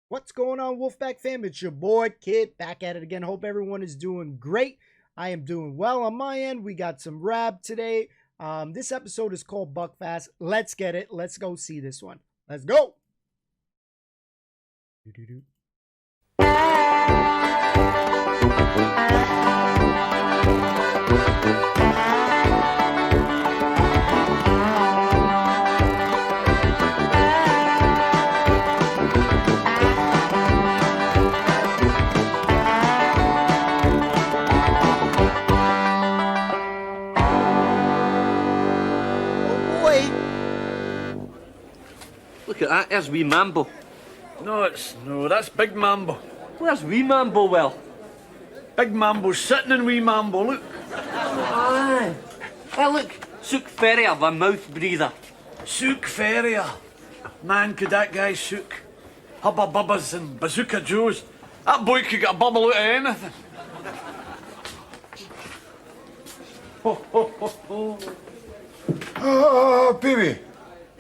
What's going on, Wolfpack fam? It's your boy Kid back at it again. Hope everyone is doing great. I am doing well on my end. We got some RAB today. This episode is called Buckfast. Let's get it. Let's go see this one. Let's go. Look at that, there's wee Mambo. No, that's Big Mambo. Where's wee Mambo, Will? Big Mambo's sitting in wee Mambo, look. Aye. Hey, look, Sook Ferrier, the mouth breather. Sook Ferrier. Man, could that guy sook. Hubba Bubbas and Bazooka Joes. That boy could get a bubble out of anything. Ho, ho, ho, ho. Oh, baby.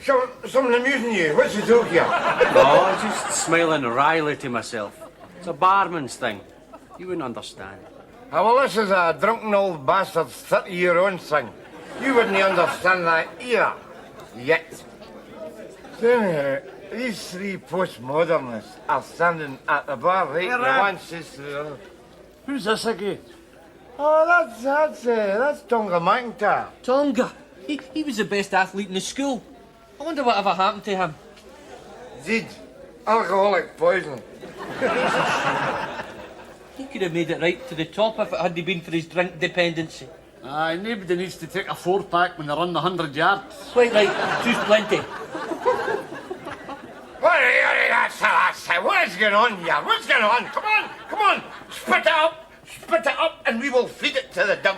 Something amusing you. What's the joke here? Oh, just smiling wryly to myself. It's a barman's thing. You wouldn't understand. Ah, well, this is a drunken old bastard's 30-year-old thing. You wouldn't understand that either. Yet. So, these three postmodernists are standing at the bar, right? Hey, The Rab. one says to the other. Who's this again? Oh, that's Tonga McIntyre. Tonga, he was the best athlete in the school. I wonder whatever happened to him. Did. Alcoholic poisoning. He could have made it right to the top if it hadn't been for his drink dependency. Aye, nobody needs to take a 4-pack when they run the 100 yards. Quite right, two's plenty. What is going on here? What's going on? Come on. Spit it up, and we will feed it to the dog.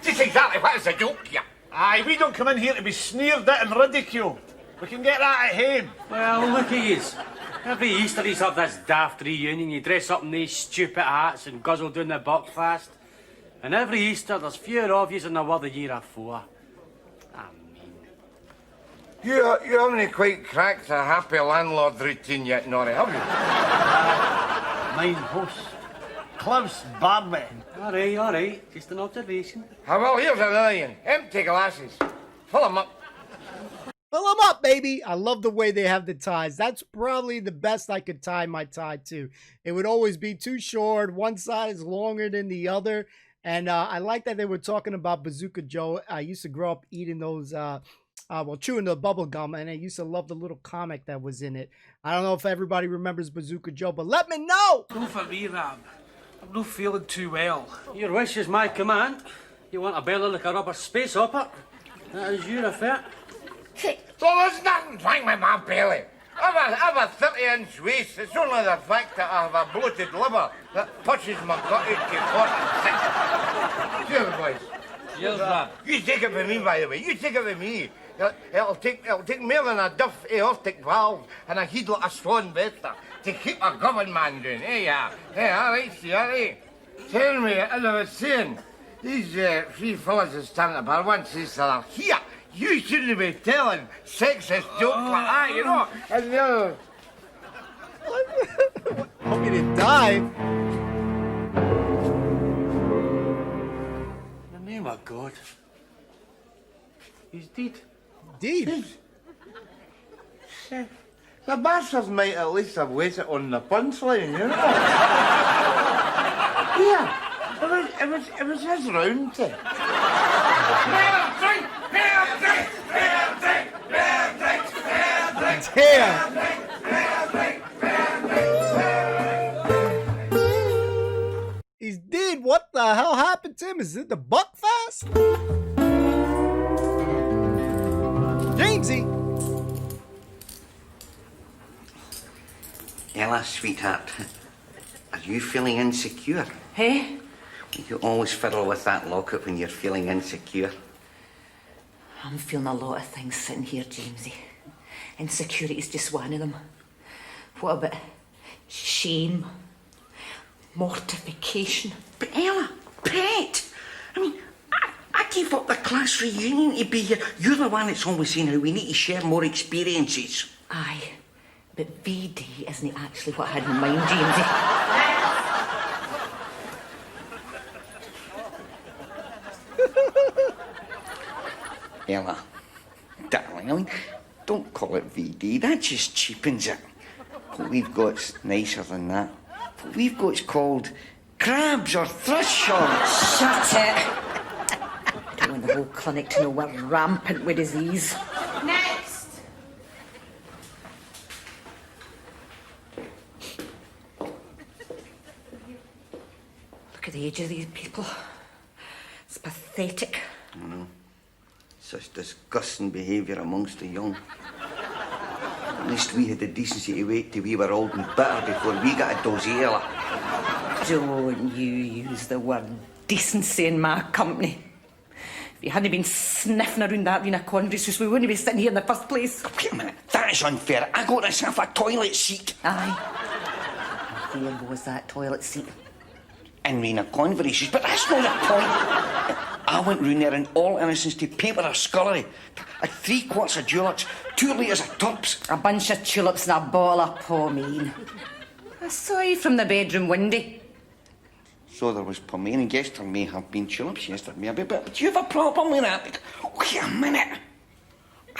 Just exactly what is the joke here? Aye, we don't come in here to be sneered at and ridiculed. We can get that at home. Well, look at yous. Every Easter he's have this daft reunion. You dress up in these stupid hats and guzzle down the Buckfast. And every Easter there's fewer of yous than there were the year afore. I mean... You haven't quite cracked a happy landlord routine yet, Norrie, have you? Mine host. Klaus Barbie. All right. Just an observation. Ah, well, here's another one. Empty glasses. Fill them up. Fill them up, baby. I love the way they have the ties. That's probably the best I could tie my tie to. It would always be too short. One side is longer than the other. And I like that they were talking about Bazooka Joe. I used to grow up eating those, chewing the bubble gum. And I used to love the little comic that was in it. I don't know if everybody remembers Bazooka Joe, but let me know. Go for me, Rab. I'm not feeling too well. Your wish is my command. You want a belly like a rubber space hopper? That is your affair. So there's nothing wrong with my belly. I've a 30-inch waist. It's only the fact that I have a bloated liver that pushes my gut out to 46. Cheers, boys. Cheers, Rab. You take it from me, by the way. You take it from me. It'll take more than a duff aortic valve and a heed like a swan vesta to keep a governed man doing. Yeah, all right, see, all right. Tell me, as I was saying, these three fellas are standing at the bar. One says to the other, here, you shouldn't be telling sexist jokes like that, you know. And the other, Want me to die? In the name of God. He's dead. Deed. the bastards might at least have waited on the punchline, you know. Yeah, it was his round to. Damn. He's dead. What the hell happened to him? Is it the Buckfast? Jamesy. Ella, sweetheart, are you feeling insecure? Hey? You always fiddle with that locket when you're feeling insecure. I'm feeling a lot of things sitting here, Jamesy. Insecurity's just one of them. What about shame? Mortification? But Ella, pet! I mean, last reunion to be here. You're the one that's always saying how we need to share more experiences. Aye, but VD isn't actually what I had in mind, Jamesy. Ella, darling, I mean, don't call it VD. That just cheapens it. What we've got's nicer than that. What we've got's called crabs or thrush shorts. Shut it! I don't want the whole clinic to know we're rampant with disease. Next! Look at the age of these people. It's pathetic. Such disgusting behaviour amongst the young. At least we had the decency to wait till we were old and bitter before we got a dose of Ella. Don't you use the word decency in my company. If you hadn't been sniffing around that Rena Condra's house, we wouldn't be sitting here in the first place. Wait a minute, that is unfair. I got myself a toilet seat. Aye. There goes that toilet seat. In Rena Condra's house, but that's not the point. I went round there in all innocence to paper her scullery. I had 3 quarts of juleps, 2 litres of turps. A bunch of tulips and a bottle of pomade. I saw you from the bedroom window. So there was pomade, and yes, there may have been tulips, yes, there may be, but do you have a problem with that? Wait a minute.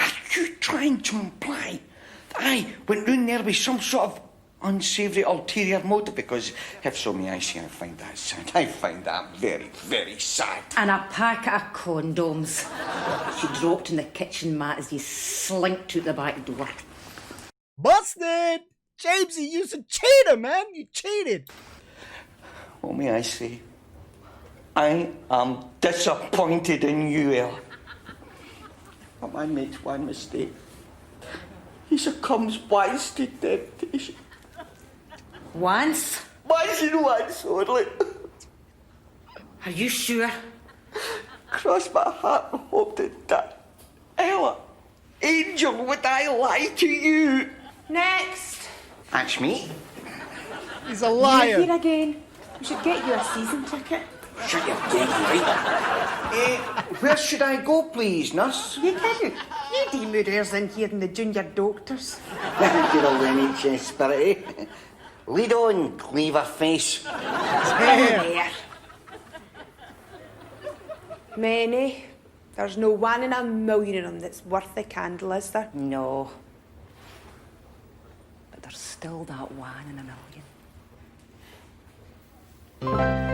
Are you trying to imply that I went round there with some sort of unsavoury ulterior motive? Because if so, may I say, I find that sad. I find that very, very sad. And a packet of condoms. She dropped in the kitchen mat as you slinked out the back door. Busted! Jamesy, you's a cheater, man. You cheated. What may I say? I am disappointed in you, Ella. But I made one mistake. He succumbs once to temptation. Once? Once and once only. Are you sure? Cross my heart and hope to die. Ella, angel, would I lie to you? Next! That's me. He's a liar. You're here again. We should get you a season ticket. Shut your dirty right. Where should I go, please, nurse? You kidding? You demurrers in here in the junior doctors. Good old NHS spirit, eh? Lead on, cleaver face. There. Many. There's no 1 in a million of them that's worth the candle, is there? No. But there's still that 1 in a million. Aww.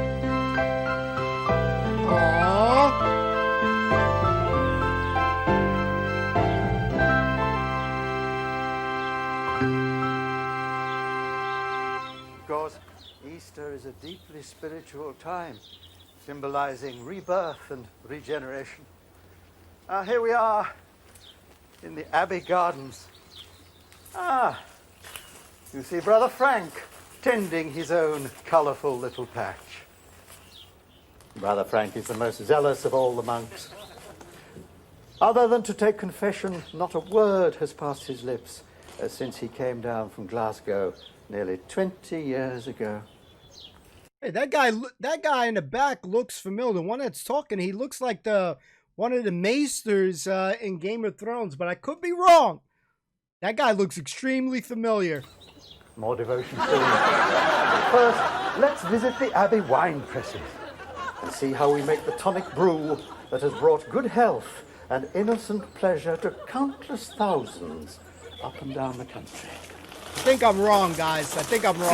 Of course, Easter is a deeply spiritual time, symbolizing rebirth and regeneration. Here we are in the Abbey Gardens. You see Brother Frank tending his own colourful little patch. Brother Frank is the most zealous of all the monks. Other than to take confession, not a word has passed his lips since he came down from Glasgow nearly 20 years ago. Hey, that guy in the back looks familiar. The one that's talking, he looks like one of the maesters in Game of Thrones, but I could be wrong. That guy looks extremely familiar. More devotion soon. First, let's visit the Abbey wine presses and see how we make the tonic brew that has brought good health and innocent pleasure to countless thousands up and down the country. I think I'm wrong, guys. I think I'm wrong.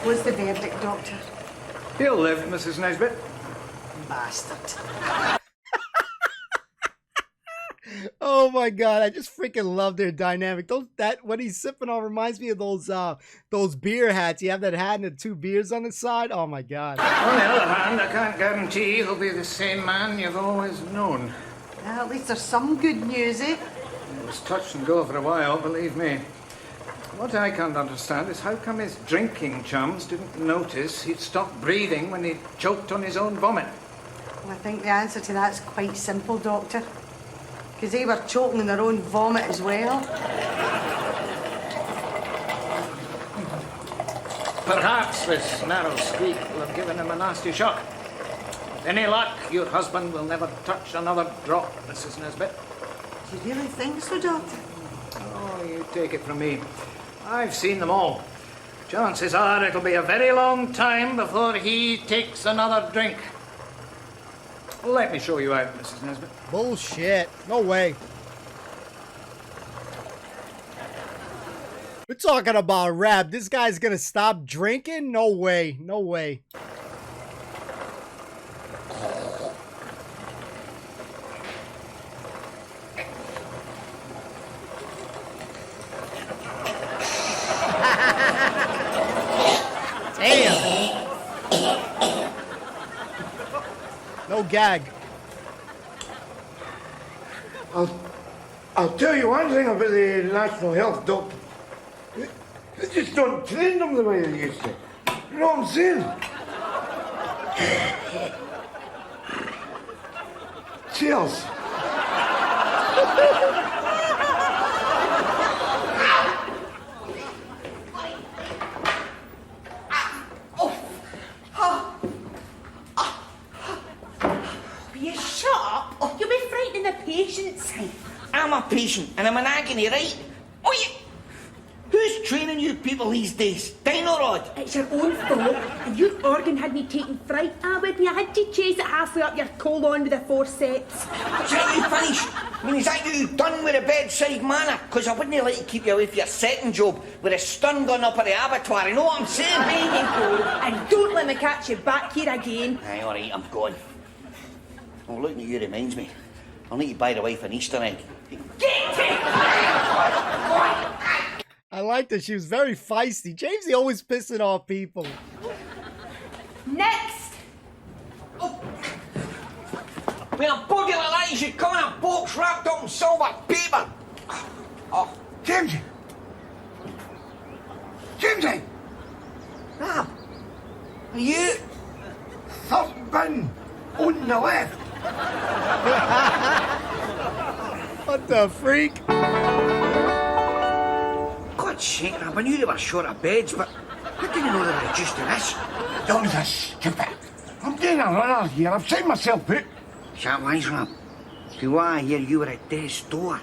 What's the verdict, Doctor? He'll live, Mrs. Nesbitt. Bastard. Oh my god, I just freaking love their dynamic. What he's sipping on reminds me of those beer hats. You have that hat and the 2 beers on the side. Oh my god. On the other hand, I can't guarantee he'll be the same man you've always known. Well, at least there's some good news, eh? It was touch and go for a while, believe me. What I can't understand is how come his drinking chums didn't notice he'd stopped breathing when he choked on his own vomit. Well, I think the answer to that's quite simple, Doctor. Because they were choking in their own vomit as well. Perhaps this narrow squeak will have given him a nasty shock. With any luck, your husband will never touch another drop, Mrs. Nesbitt. Do you really think so, Doctor? Oh, you take it from me. I've seen them all. Chances are it'll be a very long time before he takes another drink. Let me show you out, Mrs. Nesbitt. Bullshit. No way. We're talking about rap. This guy's gonna stop drinking? No way. No way. Damn. No gag. I'll tell you one thing about the National Health Doctor. They just don't train them the way they used to. You know what I'm saying? Cheers. Will you shut up? Oh, you'll be frightening the patients. I'm a patient and I'm in agony, right? Oh, who's training you people these days? Dino Rod? It's your own fault. If your organ had me taking fright, I had to chase it halfway up your colon with the forceps. Is that you finished? I mean, is that you done with the bedside manner? Because I wouldn't like to keep you away from your second job with a stun gun up at the abattoir, you know what I'm saying? There you go. And don't let me catch you back here again. Aye, all right, I'm gone. Oh, looking at you reminds me. I'll need to buy the wife an Easter egg. I like that she was very feisty. Jamesy always pissing off people. Next! With a body like that, you should come in a box wrapped up in silver paper. Oh, Jamesy! Jamesy! Rab, are you? Third bin on the left. What the freak? God's sake, Rab, I knew they were short of beds, but I didn't know they were reduced to this. Don't be stupid. I'm doing a runner here. I've signed myself out. Is that wise, Rab? See why I hear you were at death's door?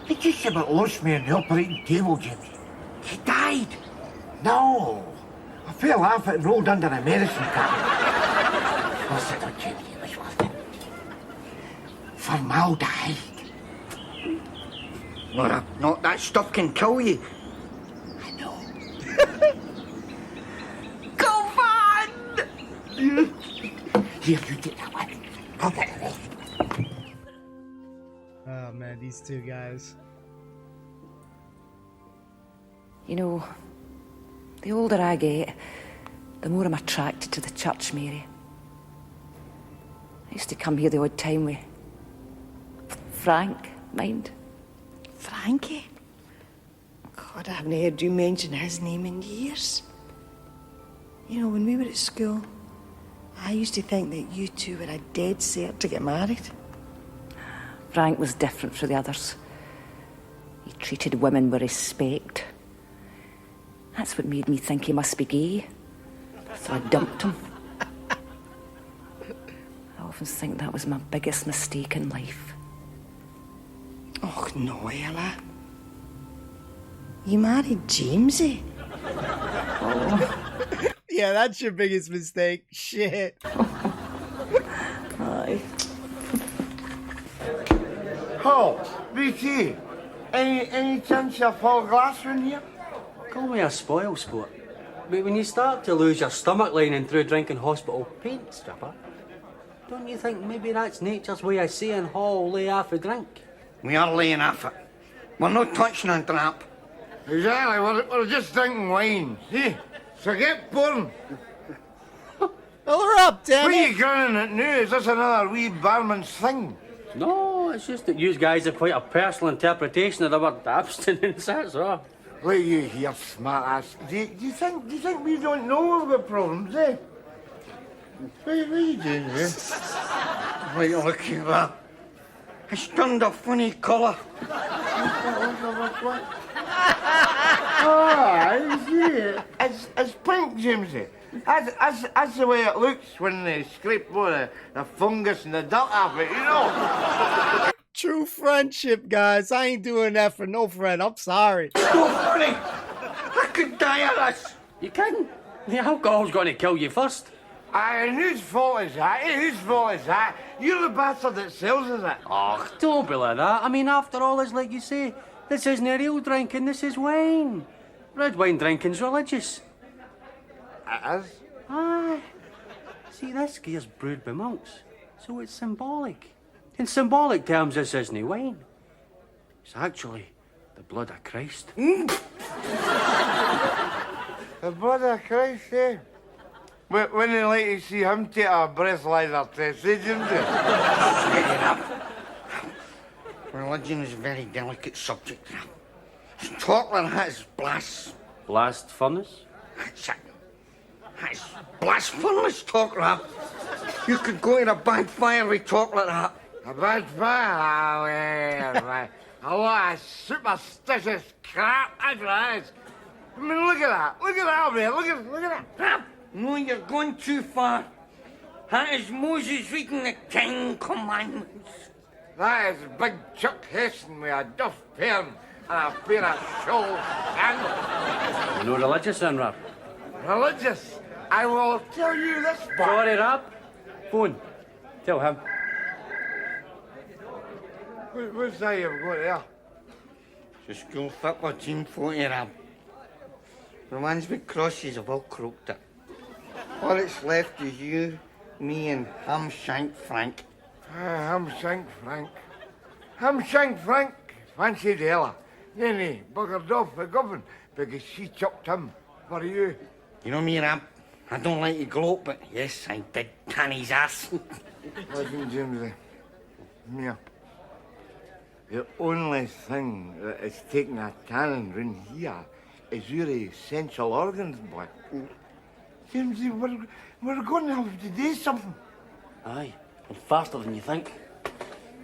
They just about lost me on the operating table, Jamesy. He died. No. I fell off it and rolled under a medicine cabinet. What's it on, Jamesy? It was worth it. Formaldehyde. No, Rab, not that stuff can kill you. I know. Come on! Here, you take that one. I'll get the rest. Oh man, these two guys. You know, the older I get, the more I'm attracted to the church, Mary. I used to come here the odd time with Frank, mind? Frankie? God, I haven't heard you mention his name in years. You know, when we were at school, I used to think that you two were a dead cert to get married. Frank was different from the others. He treated women with respect. That's what made me think he must be gay. So I dumped him. I often think that was my biggest mistake in life. Oh, no, Ella. You married Jamesy? Yeah, that's your biggest mistake. Shit. Aye. Oh, BT, any chance of full glass in here? Call me a spoil sport. But when you start to lose your stomach lining through drinking hospital paint stripper, don't you think maybe that's nature's way of saying, "Oh, lay off a drink"? We are laying off it. We're not touching a drop. Exactly, we're just drinking wine. See? So get pouring. Fill her up, damn What are it. you grinning at now? Is this another wee barman's thing? No, it's just that you guys have quite a personal interpretation of the word abstinence, that's all. Look you here, smart ass. Do you think we don't know we've got problems, eh? What are you doing here? Right, look at that. It's turned a funny colour. Oh, it's pink, Jamesy. That's the way it looks when they scrape all the fungus and the dirt off it, you know. True friendship, guys. I ain't doing that for no friend. I'm sorry. So funny. I could die of this. You kidding? The alcohol's going to kill you first. And whose fault is that? Whose fault is that? You're the bastard that sells us it. Oh, don't be like that. I mean, after all, it's like you say, this isn't a real drinking, this is wine. Red wine drinking's religious. It is? Aye. See, this gear's brewed by monks, so it's symbolic. In symbolic terms, this isn't wine. It's actually the blood of Christ. The blood of Christ, eh? When they like to see him take a breathalyzer test, eh, Jimsy? Religion is a very delicate subject. Scotland has Blast furnace? That's blast furnace talk like that. You could go in a bad fire with talk like that. A bad fire? Oh, yeah, a lot of superstitious crap, that's what it is. I mean, look at that. Look at that over there. Look at that. No, you're going too far. That is Moses reading the Ten Commandments. That is Big Chuck Heston with a duff perm and a pair of shawl sandals. You're no religious then, Rab? Religious? I will tell you this, boy. Sorry, Rab. Phone. Tell him. What's that you've got there? It's a school football team photo, Rab. The ones with crosses have all croaked it. All that's left is you, me, and Hamshank Frank. Hamshank Frank. Hamshank Frank fancied Ella. Then he buggered off the government because she chucked him for you. You know me, Rab. I don't like to gloat, but yes, I did tan his ass. Listen, Jimsy. Yeah. The only thing that is taking a tanning round here is your essential organs, boy. Jimsy, we're going to have to do something. Aye, and faster than you think.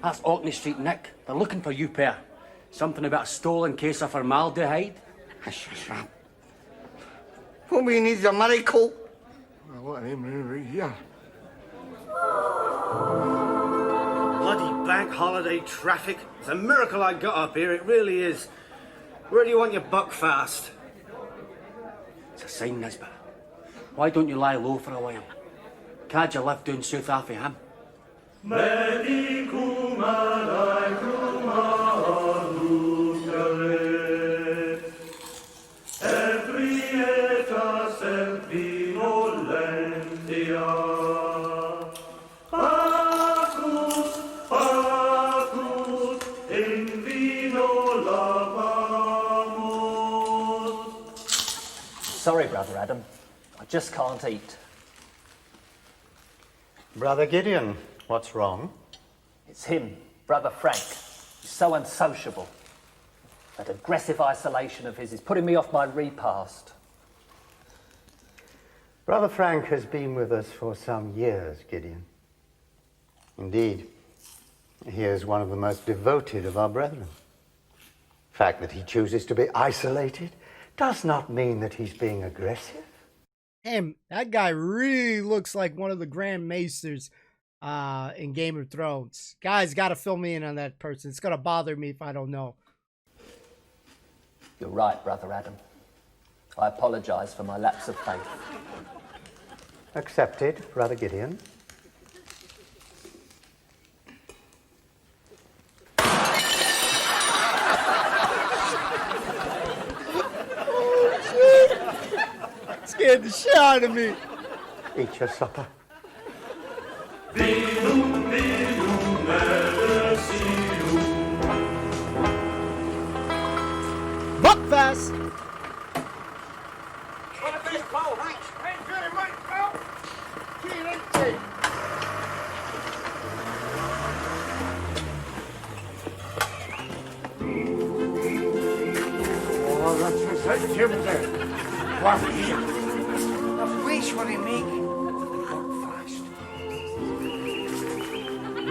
That's Orkney Street Nick. They're looking for you, pair. Something about a stolen case of formaldehyde. Hush, hush, Rab. What we need is a miracle. A lot of them right here. Bloody bank holiday traffic. It's a miracle I got up here, it really is. Where do you want your Buckfast? It's a sign, Nesbitt. Why don't you lie low for a while? Can't you live down south after him? Sorry, Brother Adam. I just can't eat. Brother Gideon, what's wrong? It's him, Brother Frank. He's so unsociable. That aggressive isolation of his is putting me off my repast. Brother Frank has been with us for some years, Gideon. Indeed, he is one of the most devoted of our brethren. The fact that he chooses to be isolated does not mean that he's being aggressive. Damn, that guy really looks like one of the Grand Maesters in Game of Thrones. Guys, gotta fill me in on that person. It's gonna bother me if I don't know. You're right, Brother Adam. I apologise for my lapse of faith. Accepted, Brother Gideon. Scared the shit out of me. Eat your supper. Buckfast. What a big ball, thanks. Thanks very much, pal. See you next time. Oh, that's what's that, Jimsy. What here? A place where they make Buckfast.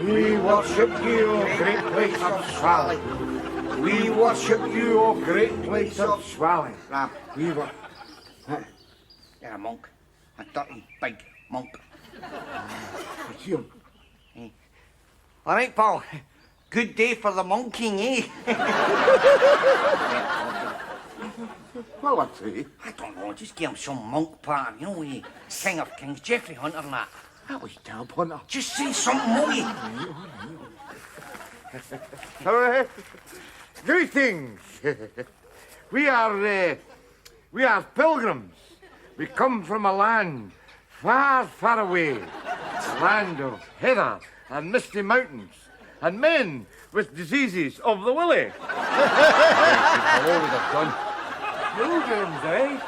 We worship you, O great place of Swalley. We worship you, O great place of Swalley. Rab, We were. you're a monk. A dirty, big monk. It's you. All right, pal. Good day for the monking, eh? Well, I'd say. I don't know, just give him some monk pattern, you know, King of Kings, Geoffrey Hunter and that. That was Tab Hunter. Just say something, Monkey. Greetings. We are pilgrims. We come from a land far, far away. A land of heather and misty mountains. And men with diseases of the willy. I've always have done. Pilgrims, eh?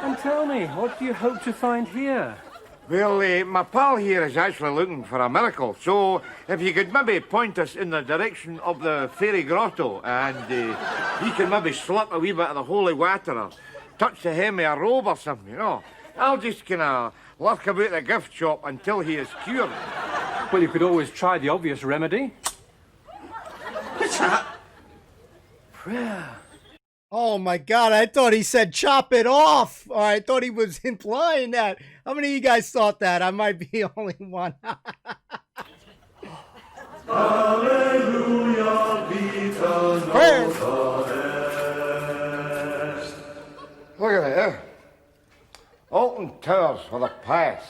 And tell me, what do you hope to find here? Well, my pal here is actually looking for a miracle, so if you could maybe point us in the direction of the fairy grotto, and he can maybe slip a wee bit of the holy water or touch the hem of a robe or something, you know. I'll just kind of lurk about the gift shop until he is cured. Well, you could always try the obvious remedy. What's that? Prayer. Oh my God, I thought he said chop it off. Or I thought he was implying that. How many of you guys thought that? I might be the only one. Hallelujah, be the note of est. Look at it, eh? Alton Towers for the pious.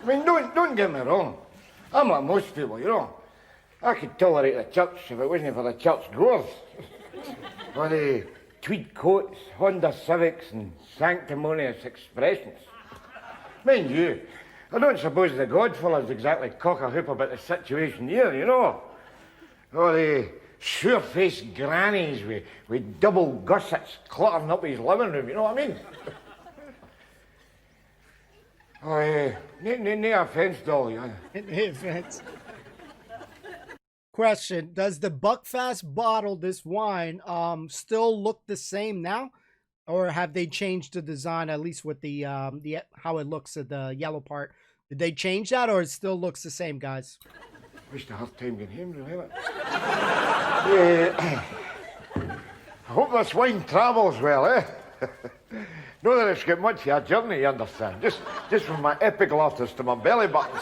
I mean, don't get me wrong. I'm like most people, you know. I could tolerate the church if it wasn't for the church goers. For the tweed coats, Honda Civics, and sanctimonious expressions. Mind you, I don't suppose the Godfellas exactly cock a hoop about the situation here, you know. Or the sure-faced grannies with double gussets cluttering up his living room, you know what I mean? No offence, Dolly. No offense. Question: does the Buckfast bottle, this wine, still look the same now, or have they changed the design? At least with the how it looks at the yellow part. Did they change that, or it still looks the same, guys? Wish to have time getting him, really. I hope this wine travels well, eh? Not that it's got much of a journey, you understand. Just from my epiglottis to my belly button.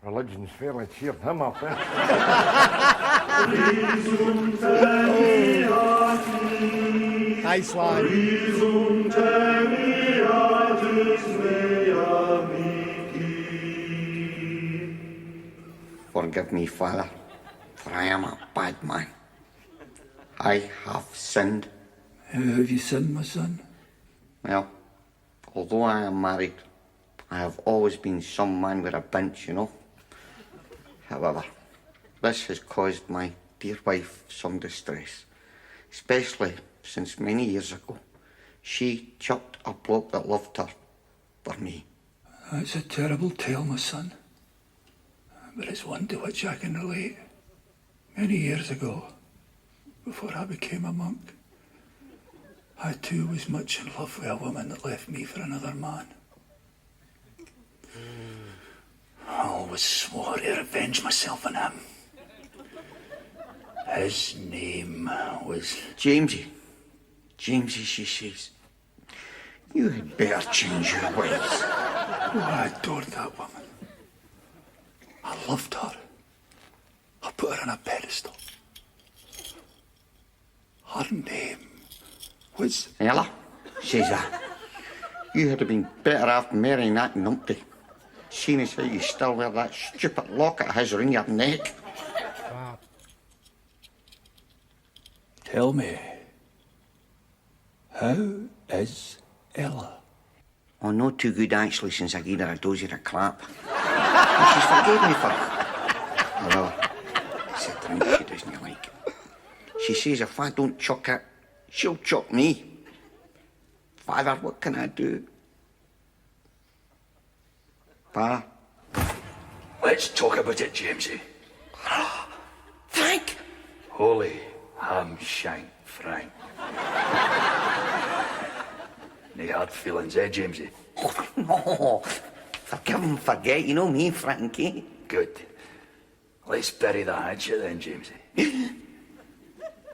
Religion's fairly cheered him up, eh? Nice line. Forgive me, Father, for I am a bad man. I have sinned. How have you sinned, my son? Well, although I am married, I have always been some man with a bench, you know. However, this has caused my dear wife some distress, especially since many years ago she chucked a bloke that loved her for me. That's a terrible tale, my son. But it's one to which I can relate. Many years ago, before I became a monk, I too was much in love with a woman that left me for another man. I always swore to revenge myself on him. His name was... Jamesy. Jamesy, she says. You had better change your ways. Oh, I adored that woman. I loved her. I put her on a pedestal. Her name was... Ella, says I. You had been better off marrying that numpty, seeing as how you still wear that stupid locket of his around your neck. Wow. Tell me, how is Ella? Oh, not too good, actually, since I gave her a dozy of clap. And she's forgave me for it. However, it's a drink she doesn't like. She says if I don't chuck it, she'll chuck me. Father, what can I do? Father? Let's talk about it, Jamesy. Frank! Holy ham shank, Frank. hard feelings, eh, Jamesy? Oh, no. Forgive and forget, you know me, Frankie. Good. Let's bury the hatchet then, Jamesy.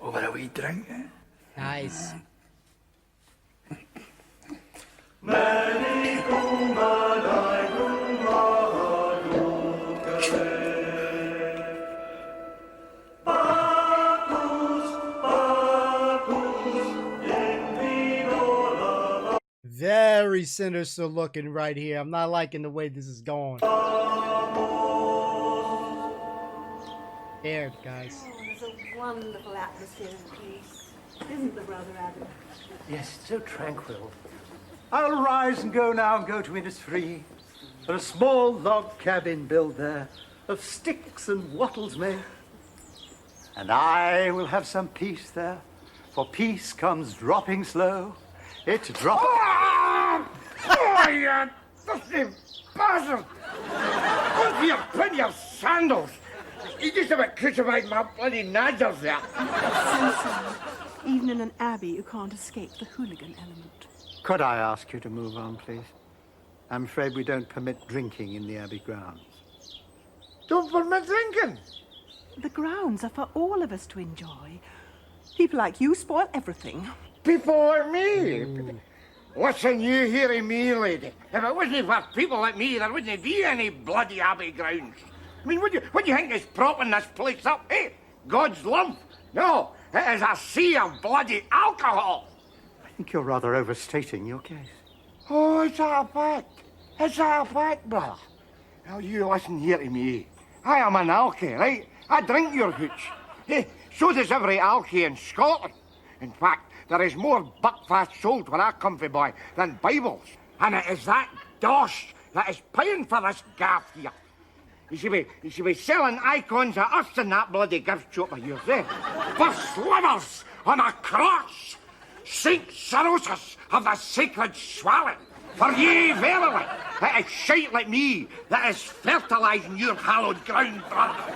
Over a wee drink, eh? Nice. Very sinister looking right here. I'm not liking the way this is going. There, guys. Oh, there's a wonderful atmosphere in the place. Isn't there, Brother Adam? Yes, so tranquil. I'll rise and go now and go to Innisfree. For a small log cabin built there, of sticks and wattles made. And I will have some peace there, for peace comes dropping slow. It drops. Oh, you dusty bastard! What's your put your sandals? You just about crucified my bloody nagels there. So even in an abbey, you can't escape the hooligan element. Could I ask you to move on, please? I'm afraid we don't permit drinking in the abbey grounds. Don't permit drinking? The grounds are for all of us to enjoy. People like you spoil everything. People like me? Listen, you hearing me, lady. If it wasn't for people like me, there wouldn't be any bloody abbey grounds. I mean, what do you think is propping this place up, eh? God's love? No, it is a sea of bloody alcohol. I think you're rather overstating your case. Oh, is that a fact? Is that a fact, brother? Now, you listen here to me. I am an alkie, right? I drink your hooch. Eh, so does every alkie in Scotland. In fact, there is more Buckfast sold where I come from, boy, than Bibles. And it is that dosh that is paying for this gaff here. You should be selling icons of us in that bloody gift shop of yours, eh? For slivers on a cross. Saint Cirrhosis of the sacred swelling. For ye, verily, it is shite like me that is fertilising your hallowed ground, brother.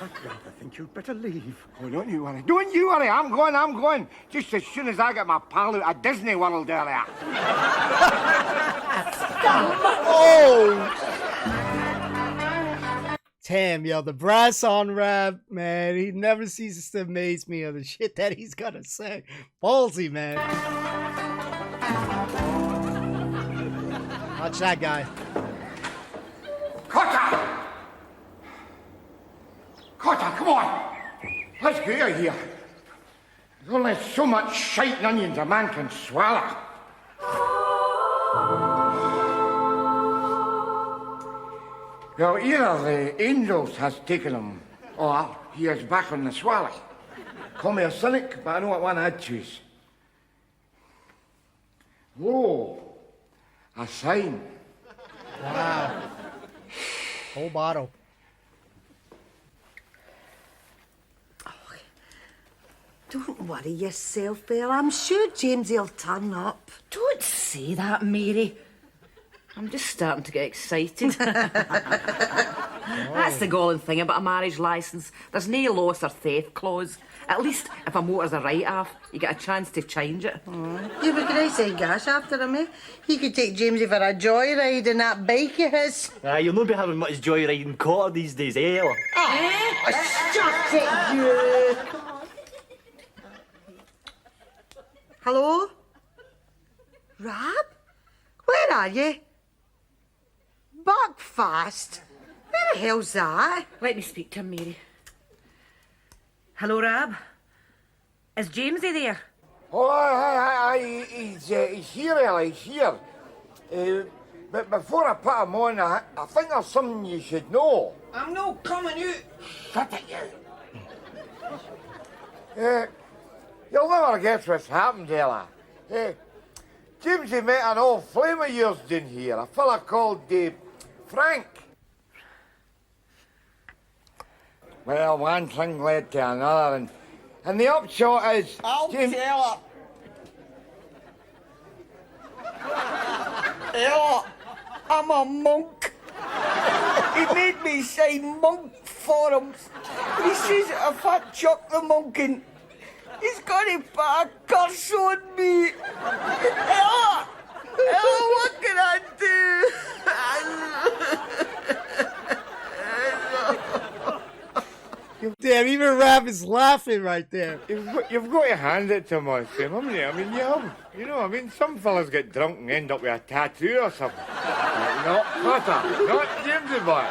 I'd rather think you'd better leave. Oh, don't you worry. Don't you worry. I'm going. Just as soon as I get my pal out of Disney World earlier. Oh! Damn, yo, the brass on Rab, man, he never ceases to amaze me of the shit that he's gonna say. Ballsy, man. Watch that guy. Cotter, come on. Let's get out of here. There's only so much shite and onions a man can swallow. Well, either the angels has taken him, or he is back on the swally. Call me a cynic, but I know what one I'd choose. Whoa, a sign. Wow. Whole bottle. Don't worry yourself, Belle. I'm sure Jamesy will turn up. Don't say that, Mary. I'm just starting to get excited. That's the galling thing about a marriage licence. There's no loss or theft clause. At least if a motor's a write-off, you get a chance to change it. You would nice and gas after him, eh? He could take Jamesy for a joyride in that bike of his. You'll not be having much joyriding Cotter these days, eh, Ella? Shut it, you! Hello? Rab? Where are you? Buckfast? Where the hell's that? Let me speak to him, Mary. Hello, Rab. Is Jamesy there? Oh, aye, he's here, Ella, he's here. But before I put him on, I think there's something you should know. I'm not coming out. Shut it, you. You'll never guess what's happened, Ella. Jamesy met an old flame of yours down here, a fella called Frank. Well, one thing led to another, and the upshot is... I'll tell her. Ella, I'm a monk. He made me sign monk forms. He says that if I chuck the monk in, he's going to put a curse on me. Ella, Even Rab is laughing right there. You've got to hand it to him on Tim, haven't you? I mean, you have. You know, I mean, some fellas get drunk and end up with a tattoo or something. Not Potter, not Jamesy boy.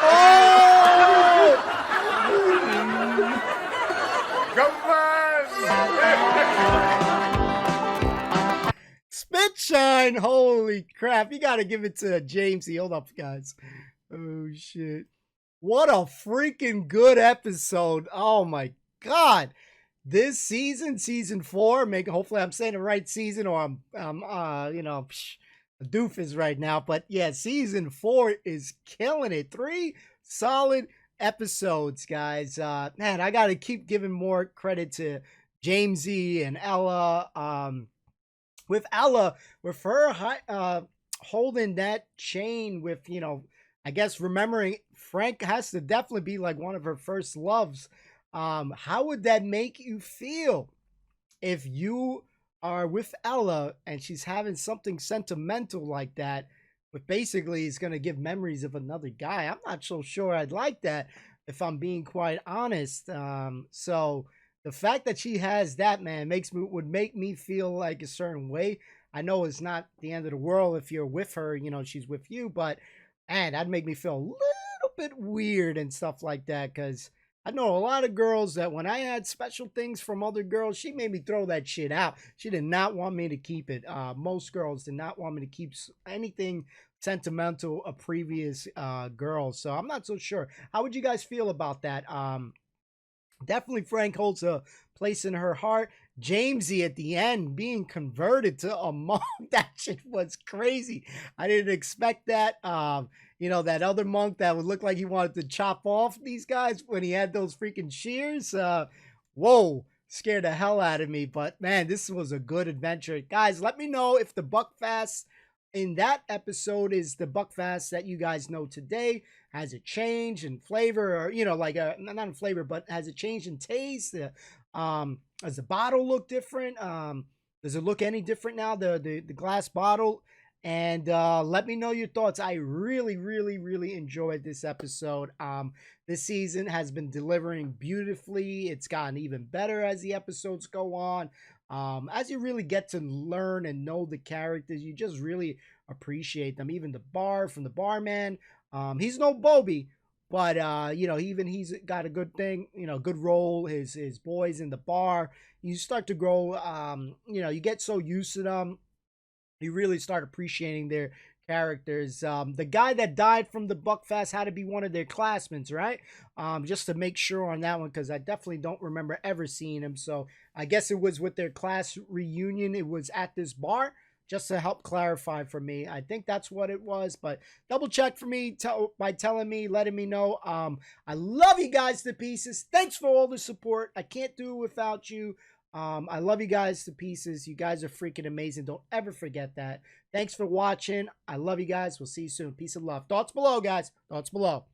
Oh! Come on! Spit shine! Holy crap! You gotta give it to Jamesy. Hold up, guys. Oh shit! What a freaking good episode! Oh my god! This season, season 4. Hopefully I'm saying the right season, or I'm you know, a doofus right now. But yeah, season 4 is killing it. 3 solid episodes, guys. Man, I gotta keep giving more credit to Jamesy and Ella. With Ella, with her holding that chain, with, you know, I guess remembering Frank has to definitely be like one of her first loves. How would that make you feel if you are with Ella and she's having something sentimental like that, but basically is going to give memories of another guy? I'm not so sure I'd like that, if I'm being quite honest. So the fact that she has that, man, would make me feel like a certain way. I know it's not the end of the world if you're with her, you know, she's with you, but man, that'd make me feel a little bit weird and stuff like that, because I know a lot of girls that when I had special things from other girls, she made me throw that shit out. She did not want me to keep it. Most girls did not want me to keep anything sentimental of previous girls. So I'm not so sure. How would you guys feel about that? Definitely Frank holds a place in her heart. Jamesy at the end being converted to a monk, that shit was crazy. I didn't expect that. You know, that other monk that would look like he wanted to chop off these guys when he had those freaking shears. Whoa, scared the hell out of me. But man, this was a good adventure. Guys, let me know if the Buckfast in that episode is the Buckfast that you guys know today. Has it changed in flavor, or, you know, like not in flavor, but has it changed in taste? Does the bottle look different? Does it look any different now, the glass bottle? And let me know your thoughts. I really enjoyed this episode. This season has been delivering beautifully. It's gotten even better as the episodes go on. As you really get to learn and know the characters, you just really appreciate them. Even the barman. He's no Bobby, but you know, even he's got a good thing, you know, good role. His boys in the bar, you start to grow. You know, you get so used to them, you really start appreciating their characters. The guy that died from the Buckfast had to be one of their classmates, right? Just to make sure on that one, because I definitely don't remember ever seeing him. So I guess it was with their class reunion. It was at this bar. Just to help clarify for me. I think that's what it was, but double check for me by telling me, letting me know. I love you guys to pieces. Thanks for all the support. I can't do it without you. I love you guys to pieces. You guys are freaking amazing. Don't ever forget that. Thanks for watching. I love you guys. We'll see you soon. Peace and love. Thoughts below, guys. Thoughts below.